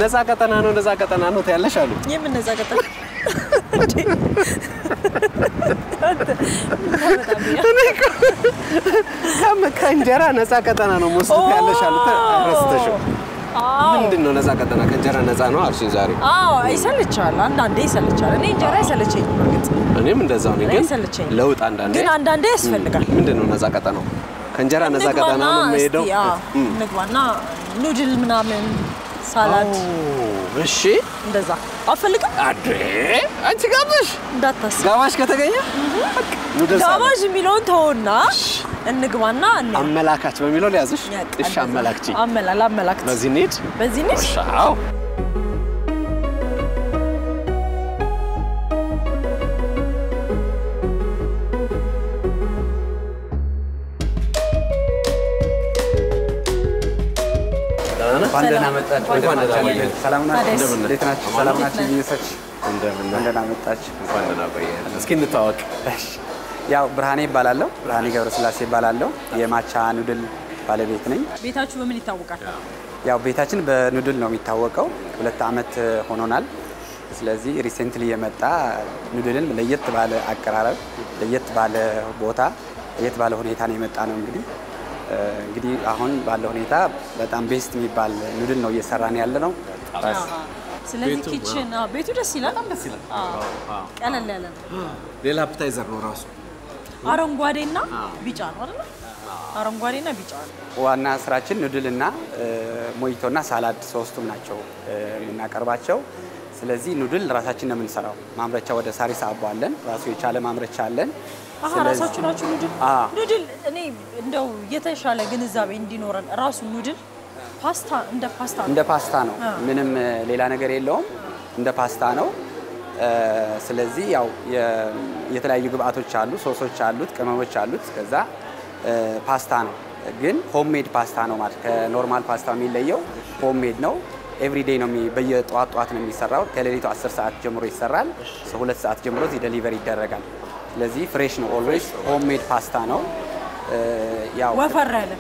ነፃ ቀጠና ነው ታያለሽ አሉ የምን ነፃ ቀጠና ከእንጀራ ነፃ ቀጠና ነው ሙስሊም ያለሽ አሉ ተረስተሽ ምንድነው ነፃ ቀጠና ከእንጀራ ነፃ ነው አልሽኝ ዛሬ ይሰልቻል አንዳንዴ ይሰልቻል እኔ እንጀራ ይሰልቸኝ ማለት እኔም እንደዛው ነኝ ግን ለውጥ ግን አንዳንዴ ያስፈልጋል ምንድነው ነፃ ቀጠናው ከእንጀራ ነፃ ቀጠና ነው የሚሄደው ንግባና ኑድል ምናምን ሳላድ እሺ እንደዛ አፈልግም አንቺ ጋባሽ እንዳታስ ጋባሽ ከተገኘ ኑድል ጋባሽ የሚለውን ተውና እንግባና አመላካች በሚለው ሊያዝሽ እሺ አመላክቺ አመላክት በዚህ ኒድ ሻው ባንደና መጣች ሰላም ናችሁ እንዴት ናችሁ ሰላም ናችሁ ይሰች እንደምን መጣች ባንደና ቆየ እስኪ እንታወቅ ያው ብርሃኔ ይባላልው ብርሃኔ ገብረስላሴ ይባላልው የማቻ ኑድል ባለቤት ነኝ ቤታችሁ በምን ይታወቃል ያው ቤታችን በኑድል ነው የሚታወቀው 2 አመት ሆኖናል ስለዚህ ሪሰንትሊ የመጣ ኑድልን ለየት ባለ አቀራረብ ለየት ባለ ቦታ ለየት ባለ ሁኔታ ነው የመጣ ነው እንግዲህ አሁን ባለው ሁኔታ በጣም ቤስት የሚባል ኑድል ነው እየሰራን ያለ ነው ስለዚህ ኪችን ቤቱ ደስ ይላል ቀለል ያለ ሌላ አፕታይዘር ነው ራሱ አረንጓዴና ቢጫ ነው አይደል አረንጓዴና ቢጫ ዋና ስራችን ኑድልና ሞይቶና ሳላድ ሶስቱም ናቸው እናቀርባቸው ስለዚህ ኑድል ራሳችን ነው የምንሰራው ማምረቻ ወደ ሳሪስ አባለን ራሱ የቻለ ማምረቻ አለን ራሳችሁ ናችሁ ኑድል እኔ እንደው የተሻለ ግንዛቤ እንዲኖረን ራሱ ኑድል ፓስታ እንደ ፓስታ ነው ምንም ሌላ ነገር የለውም እንደ ፓስታ ነው ስለዚህ ያው የተለያዩ ግብአቶች አሉ ሶሶች አሉት ቅመሞች አሉት ከዛ ፓስታ ነው ግን ሆምሜድ ፓስታ ነው ማለት ከኖርማል ፓስታ የሚለየው ሆምሜድ ነው ኤቭሪዴይ ነው በየጧት ነው የሚሰራው ከሌሊቱ 10 ሰዓት ጀምሮ ይሰራል 2 ሰዓት ጀምሮ እዚህ ዴሊቨሪ ይደረጋል ስለዚህ ፍሬሽ ነው ኦልዌይስ ሆምሜድ ፓስታ ነው ያው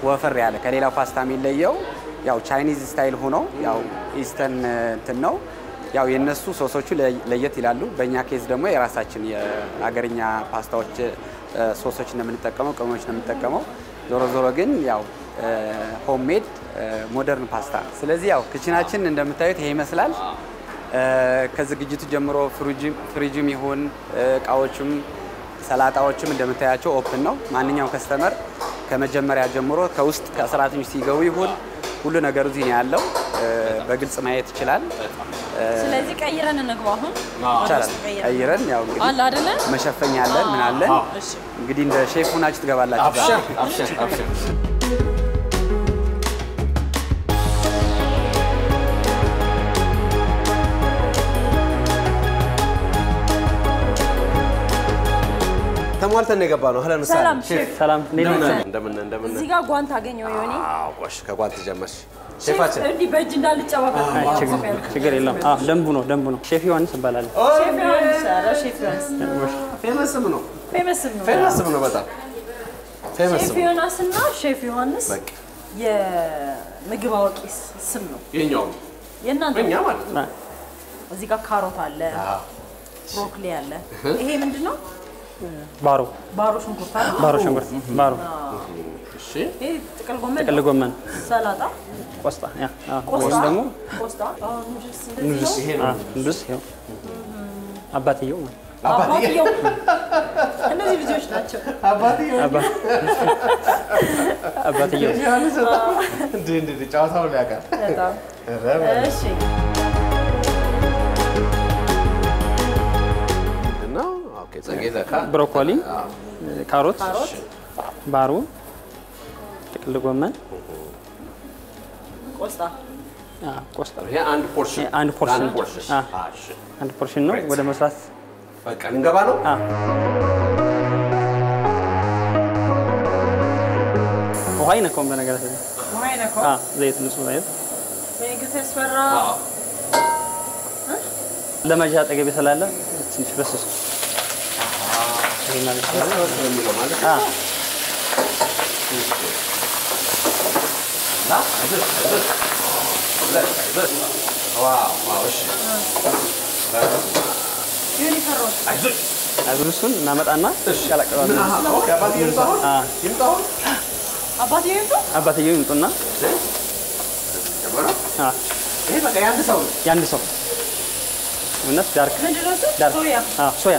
ወፈር ያለ ከሌላው ፓስታ የሚለየው ያው ቻይኒዝ ስታይል ሆኖ ያው ኢስተርን እንትን ነው ያው የነሱ ሶሶቹ ለየት ይላሉ በእኛ ኬዝ ደግሞ የራሳችን የአገርኛ ፓስታዎች ሶሶች ነው የምንጠቀመው ቅመሞች ነው የምንጠቀመው ዞሮ ግን ያው ሆምሜድ ሞደርን ፓስታ ስለዚህ ያው ክችናችን እንደምታዩት ይሄ ይመስላል ከዝግጅቱ ጀምሮ ፍሪጅም ይሁን ቃዎችም ሰላጣዎችም እንደምታያቸው ኦፕን ነው ማንኛውም ከስተመር ከመጀመሪያ ጀምሮ ከውስጥ ከሰራተኞች ሲገቡ ይሁን ሁሉ ነገር እዚህ ነው ያለው በግልጽ ማየት ይችላል ስለዚህ ቀይረን እንግባ አሁን ቀይረን ያው እንግዲህ አለ አይደለ መሸፈኛ አለን ምን አለን እንግዲህ እንደ ሼፍ ሆናችሁ ትገባላችሁ አብሽር ተሟልተን የገባ ነው هلا وسهلا ሰላም እንደምን እዚህ ጋር ጓንት አገኘው ይሆኔ ቆሽ ከጓንት ጀመርሽ ሼፋችን እንዴ በእጅ እንዳልጨባበቅ ችግር የለም ደንቡ ነው ሼፍ ዮሐንስ ይባላል ሼፍ ዮሐንስ ፌመስ ነው በጣም ሼፍ ዮሐንስ እና ሼፍ ዮሐንስ የምግብ አዋቂ ስም ነው የኛው የናንተ እኛ ማለት ነው እዚህ ጋር ካሮት አለ ብሮኮሊ አለ ይሄ ምንድነው ባሮ ሽንኩርት እሺ ጥቅል ጎመን ሰላጣ ቆስጣ ደግሞ ኑድልስ ይሄ ነው ኑድልስ ይሄ አባትየው እነዚህ ልጆች ናቸው አባትየው እንዴ ጫዋታው ያውቃል እሺ ብሮኮሊ ካሮት ባሮ ጥቅል ጎመን ቆስጣ ይሄ አንድ ፖርሽን ነው ወደ መስራት በቃ እንገባ ነው ውሃ ይነካውም በነገራችን ዘይት ንጹህ ዘይት በእንግዲህ ለማጃ አጠገብ ስላለ ትንሽ በስስ ይሄን ማለት ዋው እሺ ዩኒፈርም አብሩሱን እናመጣና ቀላቀላለን አባትዬው ይምጡና ይሄ በቃ ያንድ ሰው እነሱ ዳርክ ሶያ ሶያ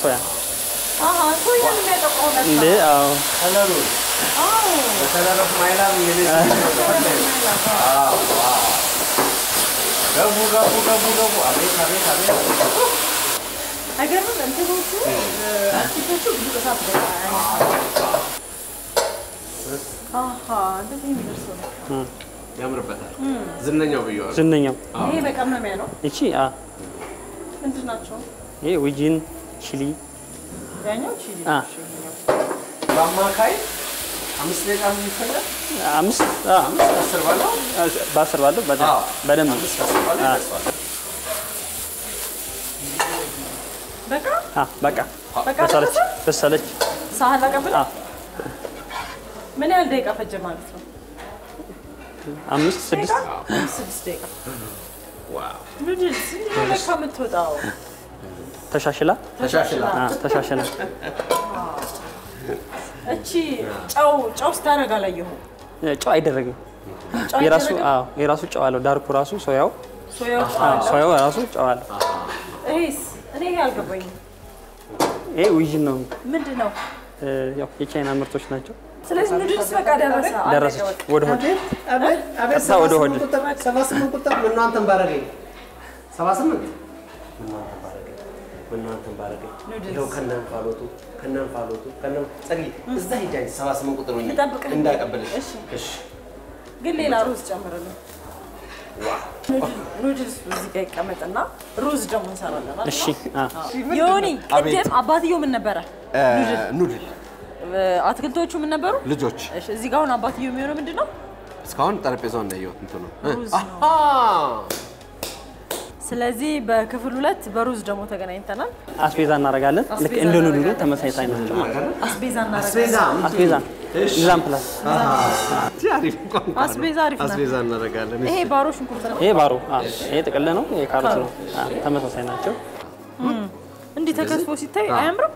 ሶያ የሚያጠቃው ነው እንዴ አዎ ከለሩ በተለረፍ ማይላም የሌለ ገቡ አቤት አይገርምም እንትኖቹ አጥቂቶቹ ብዙ ተሳት እንደዚህ የሚደርሰው ነው ያምርበታል ዝነኛው ብየዋለሁ ዝነኛው ይሄ በቀመሚያ ነው እቺ ምንድን ናቸው ይሄ ዊጂን ቺሊ ያኛው ቺሊ በአማካይ 5 ደቂቃ ምን ይፈጃል 10 ባለው በደንብ በቃ በሰለች ሳህን ላቀብል ምን ያህል ደቂቃ ፈጀ ማለት ነው 5-6 ደቂቃ ዋው ኑድልስ ነው ለካ የምትወጣው ተሻሽላ እቺ ጨው ስታረጋ ላየሁ ጨው አይደረግም የራሱ ጨው አለው ዳርኩ ራሱ ሶያው ራሱ ጨው አለው እኔ ይሄ አልገባኝም ይሄ ዊጂን ነው ምንድነው ያው የቻይና ምርቶች ናቸው ስለዚህ ኑድልስ በቃ ደረሰ ወደ ሆድ ወደ ሆድ 78 ቁጥር ምን ነው አንተን ባረገኝ 78 ምን ነው አንተን ባረገኝ ይሄው ከነንፋሎቱ ጸሪ እዛ ሂዳኝ 78 ቁጥር ነው እንዳቀበልሽ እሺ ግን ሌላ ሩዝ ጨምረልን ኑድልስ እዚህ ጋር ይቀመጥና ሩዝ ደግሞ እንሰራለን እሺ ዮኒ ቅድም አባትየው ምን ነበረ ኑድል አትክልቶቹ ምን ነበሩ ልጆች እሺ እዚህ ጋር አሁን አባትየው የሚሆነው ምንድነው እስካሁን ጠረጴዛውን ነው ያየሁት እንትኑ ስለዚህ በክፍል 2 በሩዝ ደግሞ ተገናኝተናል አስቤዛ እናረጋለን ልክ እንደ ኑድሉ ተመሳሳይ ናቸው አስቤዛ እናረጋለን ሚዛን ፕላስ አስቤዛ አሪፍ ነው አስቤዛ እናረጋለን ይሄ ባሮ ሽንኩርት ነው ይሄ ባሮ ይሄ ጥቅል ነው ይሄ ካሮት ነው ተመሳሳይ ናቸው እንዲህ ተከስፎ ሲታይ አያምርም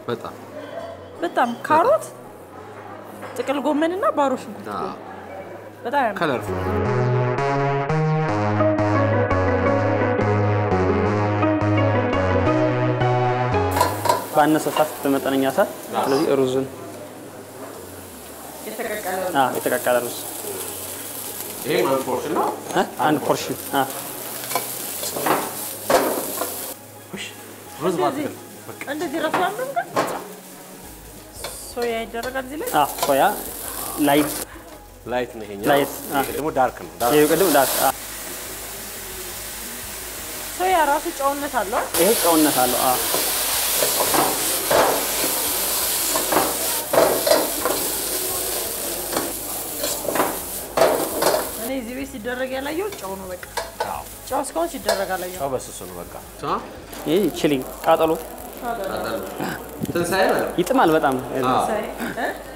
በጣም ካሮት ጥቅል ጎመንና ባሮ ሽንኩርት በጣም ያምራል ከለርፉል ባነሰ ሰዓት በመጠነኛ ሰዓት ስለዚህ ሩዝን የተቀቀለ ሩዝ ይሄ አንድ ፖርሽን ነው አንድ ፖርሽን ሩዝ ባትል እንደዚህ ራሱ ያምራል ሶያ ይደረጋል እዚህ ላይ ሶያ ላይት ነው ይሄኛው ላይት ደግሞ ዳርክ ነው ይሄ ቅድም ዳርክ ሶያ ራሱ ጨውነት አለው ይሄ ጨውነት አለው እኔ እዚህ ቤት ሲደረግ ያላየው ጨው ነው በቃ ጨው እስካሁን ሲደረግ አላየው ጨው በስሱ ነው በቃ ይሄ ቺሊ ቃጠሎ ትንሳኤ ነው ይጥማል በጣም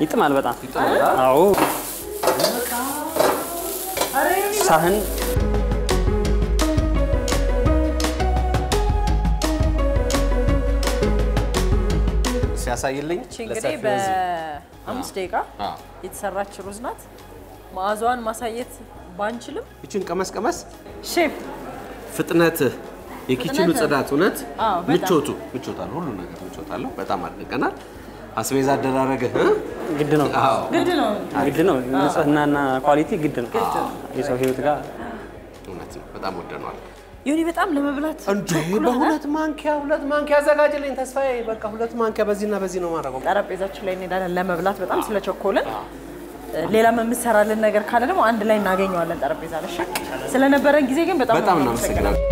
ይጥማል በጣም አዎ ሳህን ሲያሳይልኝ እንግዲህ በ5 ደቂቃ የተሰራች ሩዝ ናት ማዕዛዋን ማሳየት ባንችልም እቺን ቀመስ ሼፍ ፍጥነት የኪችኑ ጽዳት እውነት ምቾታል ሁሉ ነገር ምቾታል በጣም አድንቀናል አስቤዛ አደራረገ ግድ ነው ንጽህናና ኳሊቲ ግድ ነው የሰው ህይወት ጋር እውነት ነው በጣም ወደነዋል ዮኒ በጣም ለመብላት እንዴ በሁለት ማንኪያ አዘጋጅልኝ ተስፋዬ በቃ ሁለት ማንኪያ በዚህና በዚህ ነው ማረጋው ጠረጴዛችን ላይ እንሄዳለን ለመብላት በጣም ስለቸኮልን ሌላ የምንሰራልን ነገር ካለ ደግሞ አንድ ላይ እናገኘዋለን ጠረጴዛ ላይ ስለነበረን ጊዜ ግን በጣም እናመሰግናለን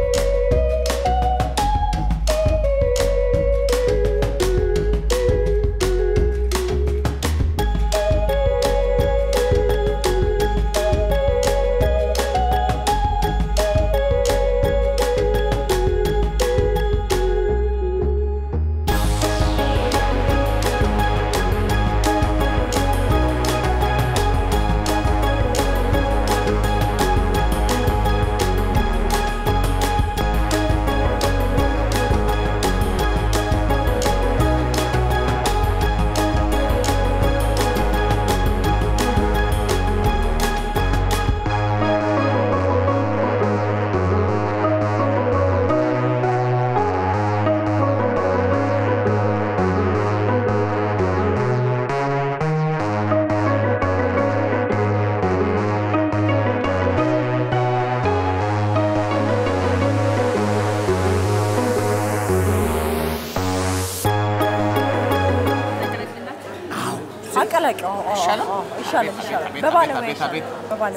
አይሻልም? ይሻላል ይሻላል። በባለሙያ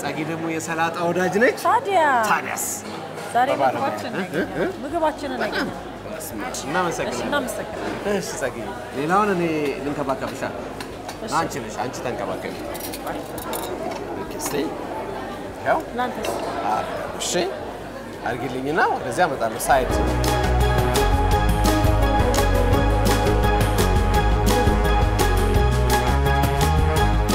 ጸጊ ደግሞ የሰላጣ ወዳጅ ነች። ታዲያስ ዛሬ ምግባችንን አገኘን። እናመሰግናለን። እሺ ጸጊ፣ ሌላውን እኔ ልንከባከብሻለሁ። አንቺ ነሽ አንቺ ተንከባከቢ። ያው ላንተስ? እሺ አድርጊልኝና ወደዚያ እመጣለሁ። ሳይድ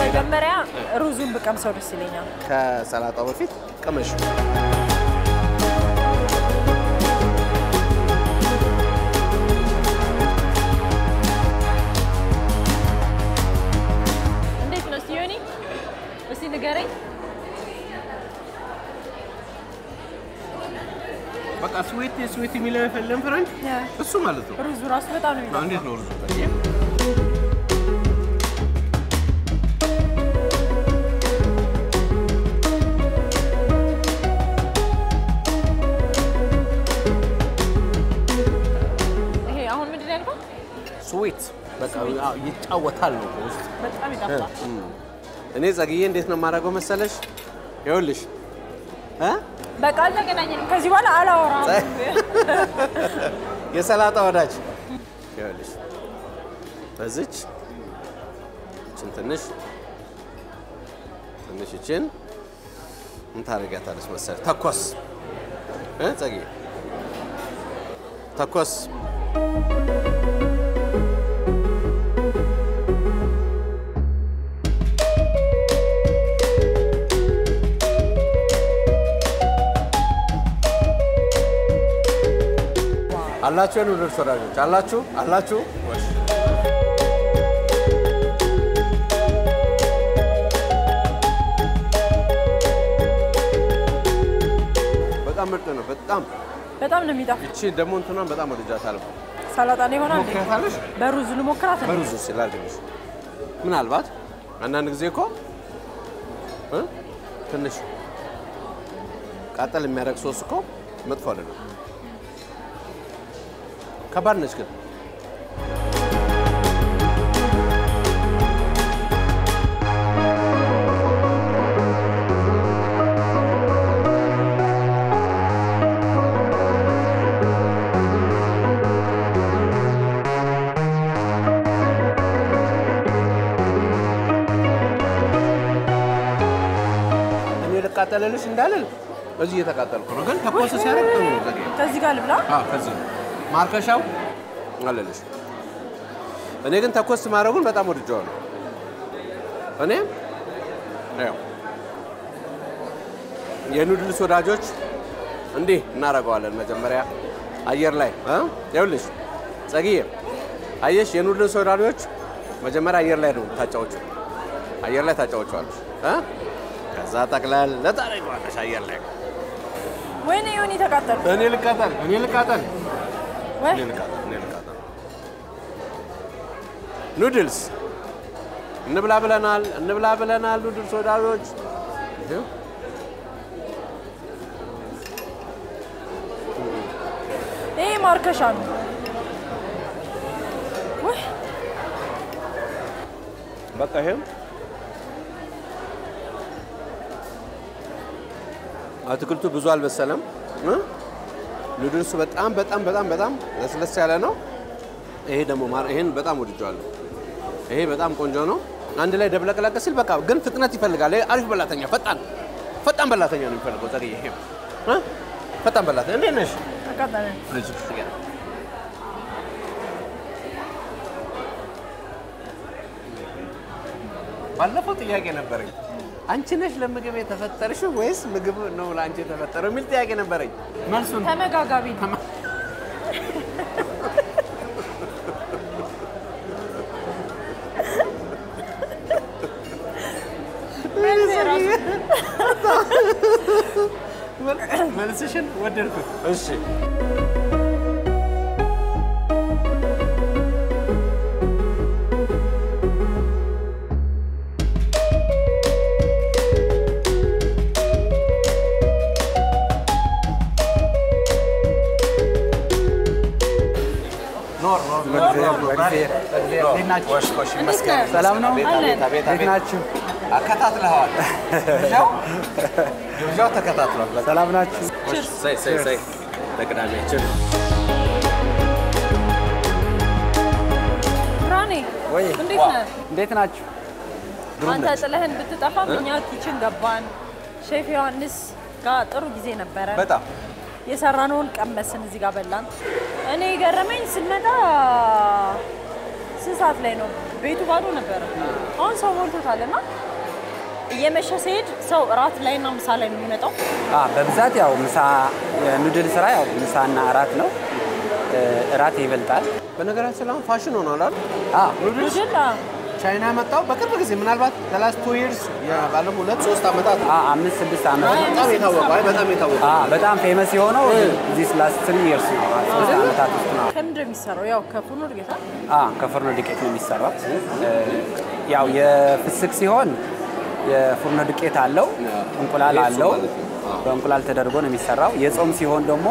መጀመሪያ ሩዙን ብቀምሰው ደስ ይለኛል። ከሰላጣው በፊት ቅመሽ። እንዴት ነው ሲዮኒ? እስቲ ንገረኝ። በቃ ስዊት የሚለው የፈለም ፍረንች እሱ ማለት ነው። ሩዙ ራሱ በጣም ነው የሚለው። እንዴት ነው ሩዙ? ይሄ አሁን ምንድን ነው ያልከው? ስዊት በቃ ይጫወታል ነው ውስጥ በጣም ይጣፍጣል። እኔ ጸግዬ እንዴት ነው የማደርገው መሰለሽ? ይኸውልሽ በቃ አልተገናኘንም። ከዚህ በኋላ አላወራም። የሰላጣ ወዳጅ ይኸውልሽ፣ በዚች እችን ትንሽ እችን ምን ታደርጊያታለሽ መሰለሽ? ተኮስ ጸግዬ ተኮስ አላችሁ የኑድልስ ወዳጆች አላችሁ? በጣም ምርጥ ነው። በጣም ነው የሚጣፍጥ። እቺ ደግሞ እንትኗን በጣም ወድጃታለሁ። ሰላጣ ነው ይሆናል። በሩዝ ልሞክራት። በሩዝ ሲላልሽ ምናልባት አንዳንድ ጊዜ እኮ ትንሽ ቃጠል የሚያደርግ ሶስ እኮ መጥፎ አይደለም። ከባድ ነች ግን እኔ ልቃጠልልሽ እንዳልል እዚህ እየተቃጠልኩ ነው። ግን ተኮስ ሲያደርግ ጥሩ ነው። ከዚህ ጋር ልብላ። ከዚህ ማርከሻው አለልሽ። እኔ ግን ተኮስ ማድረጉን በጣም ወድጄዋለሁ። እኔ ያው የኑድልስ ወዳጆች እንዲህ እናደርገዋለን። መጀመሪያ አየር ላይ ይኸውልሽ ጸግዬ፣ አየሽ የኑድልስ ወዳጆች መጀመሪያ አየር ላይ ነው ታጫውቸው። አየር ላይ ታጫውቸዋለሽ። ከዛ ጠቅላላ ለታረጋለሽ አየር ላይ። ወይኔ ዮኒ ተቃጠል። እኔ ልቃጠል ወይ ኑድልስ እንብላ ብለናል። ኑድልስ ወዳጆች ይሄ ማርከሻ ነው። ወይ በቃ ይሄም አትክልቱ ብዙ አልበሰለም። ኑድልሱ በጣም ለስለስ ያለ ነው። ይሄ ደግሞ ይሄን በጣም ወድጄዋለሁ። ይሄ በጣም ቆንጆ ነው። አንድ ላይ ደብለቅለቅ ሲል በቃ ግን ፍጥነት ይፈልጋል። አሪፍ በላተኛ ፈጣን በላተኛ ነው የሚፈልገው ጸግዬ። ይሄ ፈጣን በላተኛ እንዴት ነሽ? ተቃጠለ። ባለፈው ጥያቄ ነበረኝ። አንቺ ነሽ ለምግብ የተፈጠርሽው ወይስ ምግብ ነው ለአንቺ የተፈጠረው የሚል ጥያቄ ነበረኝ። መልሱን ተመጋጋቢ መልስሽን ወደድኩት። እሺ ሰላም ነው? እንዴት ናችሁ? አከታትለዋል ግብዣው ተከታትሏል ሰላም ናችሁ ሳይ ለቅዳሜያችን ብራኔ ወይ እንዴት ናችሁ አንተ ጥለህን ብትጠፋም እኛ ኪችን ገባን ሼፍ ዮሐንስ ጋር ጥሩ ጊዜ ነበረ በጣም የሰራነውን ቀመስን እዚህ ጋር በላን እኔ ገረመኝ ስንመጣ ሰዓት ላይ ነው ቤቱ ባዶ ነበር አሁን ሰው ሞልቶታልና እየመሸ ሲሄድ ሰው ራት ላይና ምሳ ላይ ነው የሚመጣው በብዛት ያው ምሳ ኑድል ስራ ያው ምሳና ራት ነው ራት ይበልጣል በነገራችን ላይ ፋሽን ሆኗል ኑድል ቻይና መጣው በቅርብ ጊዜ ምናልባት the last 2 years ባለፈው 2-3 አመታት 5-6 አመታት በጣም የታወቀ በጣም ፌመስ የሆነው this last 3 years ነው 3 አመታት ውስጥ ነው ከምንድን የሚሰራው ያው ከፉርኖ ዱቄት ከፉርኖ ዱቄት ነው የሚሰራው ያው የፍስክ ሲሆን የፉርኖ ዱቄት አለው እንቁላል አለው በእንቁላል ተደርጎ ነው የሚሰራው የጾም ሲሆን ደግሞ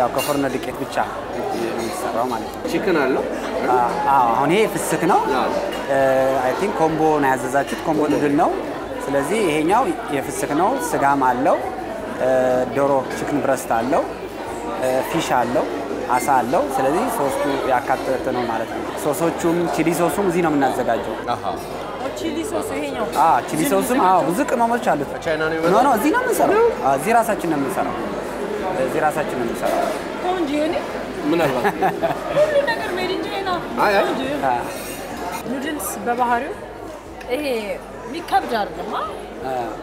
ያው ከፉርኖ ዱቄት ብቻ የሚሰራው ማለት ነው ቺክን አለው አሁን ይሄ ፍስክ ነው አይ ቲንክ ኮምቦ ነው ያዘዛችሁት ኮምቦ ኑድል ነው ስለዚህ ይሄኛው የፍስክ ነው ስጋም አለው ዶሮ ቺክን ብረስት አለው ፊሽ አለው አሳ አለው ስለዚህ ሶስቱ ያካተተ ነው ማለት ነው ሶሶቹም ቺሊ ሶሱም እዚህ ነው የምናዘጋጀው ቺሊ ሶስ ይሄኛው ቺሊ ሶስም ብዙ ቅመሞች አሉት ኖ እዚህ ነው የምንሰራው እዚህ ራሳችን ነው የምንሰራው ቆንጆ እኔ ምን አልባት ሁሉ ነገር ሜድ ኢን ቻይና ኑድልስ በባህሪው ይሄ ሚከብድ አይደለም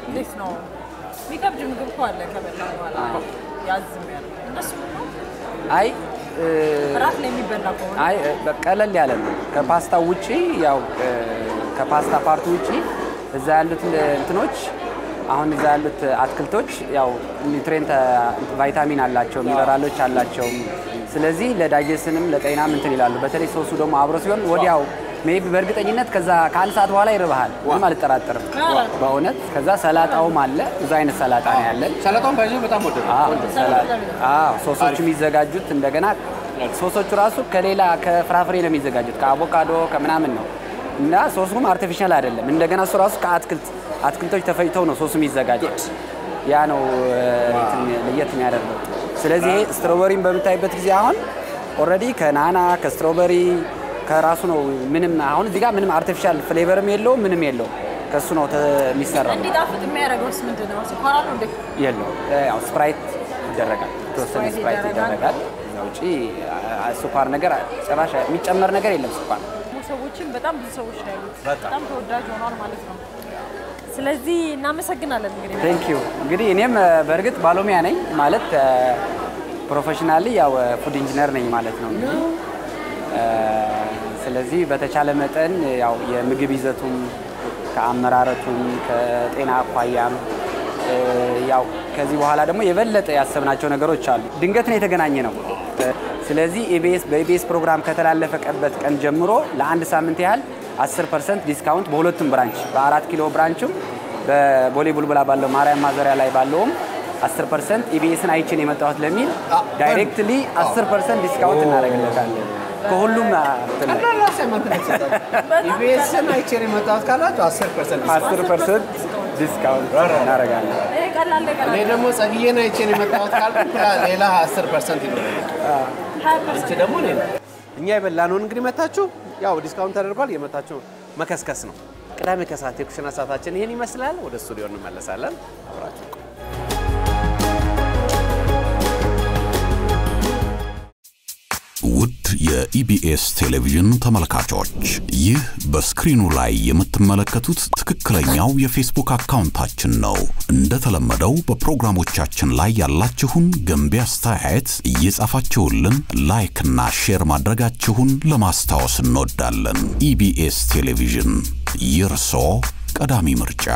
እንዴት ነው ሚከብድ ምግብ እኮ አለ ከበላ በኋላ ያዝም ያለ እንደሱ ነው አይ ራት ላይ የሚበላ ከሆነ አይ በቀለል ያለ ነው ከፓስታ ውጪ ያው ከፓስታ ፓርት ውጪ እዛ ያሉት እንትኖች አሁን እዛ ያሉት አትክልቶች ያው ኒውትሪየንት ቫይታሚን አላቸው ሚነራሎች አላቸው ስለዚህ ለዳይጀሽንም ለጤናም እንትን ይላሉ በተለይ ሶሱ ደግሞ አብሮ ሲሆን ወዲያው ሜቢ በእርግጠኝነት ከዛ ከአንድ ሰዓት በኋላ ይርባሃል ምንም አልጠራጠርም በእውነት ከዛ ሰላጣውም አለ ብዙ አይነት ሰላጣ ነው ያለን ሰላጣውን ባይዞ በጣም ወደደ ሶሶቹ የሚዘጋጁት እንደገና ሶሶቹ ራሱ ከሌላ ከፍራፍሬ ነው የሚዘጋጁት ከአቮካዶ ከምናምን ነው እና ሶሱም አርቲፊሻል አይደለም እንደገና እሱ ራሱ ከአትክልቶች ተፈጭተው ነው ሶሱ የሚዘጋጁት ያ ነው ለየት የሚያደርገው ስለዚህ ስትሮበሪን በምታይበት ጊዜ አሁን ኦሬዲ ከናና ከስትሮበሪ ከራሱ ነው ምንም አሁን እዚህ ጋር ምንም አርቲፊሻል ፍሌቨርም የለው ምንም የለው ከሱ ነው የሚሰራው እንዲጣፍጥ የሚያደርገውስ ምንድነው ስኳር አለው እንዴ የለው ያው ስፕራይት ይደረጋል ተወሰነ ስፕራይት ይደረጋል ያውጪ ስኳር ነገር ጭራሽ የሚጨመር ነገር የለም ስኳር ሰዎችን በጣም ብዙ ሰዎች ላይ በጣም ተወዳጅ ሆኗል ማለት ነው ስለዚህ እናመሰግናለን እንግዲህ ቴንክ ዩ እንግዲህ እኔም በእርግጥ ባለሙያ ነኝ ማለት ፕሮፌሽናሊ ያው ፉድ ኢንጂነር ነኝ ማለት ነው ስለዚህ በተቻለ መጠን ያው የምግብ ይዘቱም ከአመራረቱም ከጤና አኳያም ያው ከዚህ በኋላ ደግሞ የበለጠ ያሰብናቸው ነገሮች አሉ ድንገት ነው የተገናኘ ነው ስለዚህ በኢቢኤስ ፕሮግራም ከተላለፈበት ቀን ጀምሮ ለአንድ ሳምንት ያህል 10% ዲስካውንት በሁለቱም ብራንች በ4 ኪሎ ብራንችም በቦሌ ቡልቡላ ባለው ማርያም ማዘሪያ ላይ ባለውም 10% ኢቢኤስን አይችን የመጣሁት ለሚል ዳይሬክትሊ 10% ዲስካውንት እናደርግለታለን ከሁሉም ኢቢኤስን አይችን የመጣሁት ካላችሁ 10% ዲስካውንት እናደርጋለን እኔ ደግሞ ጸግዬን አይችን የመጣሁት ካልኩ ሌላ 10% ይኖራል እቺ ደግሞ እኛ የበላነውን እንግዲህ መታችሁ ያው ዲስካውንት ተደርጓል የመታችሁ መከስከስ ነው ቅዳሜ ከሰዓት የኩሽና ሰዓታችን ይሄን ይመስላል ወደ ስቱዲዮ እንመለሳለን አብራችሁ ውድ የኢቢኤስ ቴሌቪዥን ተመልካቾች ይህ በስክሪኑ ላይ የምትመለከቱት ትክክለኛው የፌስቡክ አካውንታችን ነው እንደተለመደው በፕሮግራሞቻችን ላይ ያላችሁን ገንቢ አስተያየት እየጻፋችሁልን ላይክ እና ሼር ማድረጋችሁን ለማስታወስ እንወዳለን ኢቢኤስ ቴሌቪዥን የርሶ ቀዳሚ ምርጫ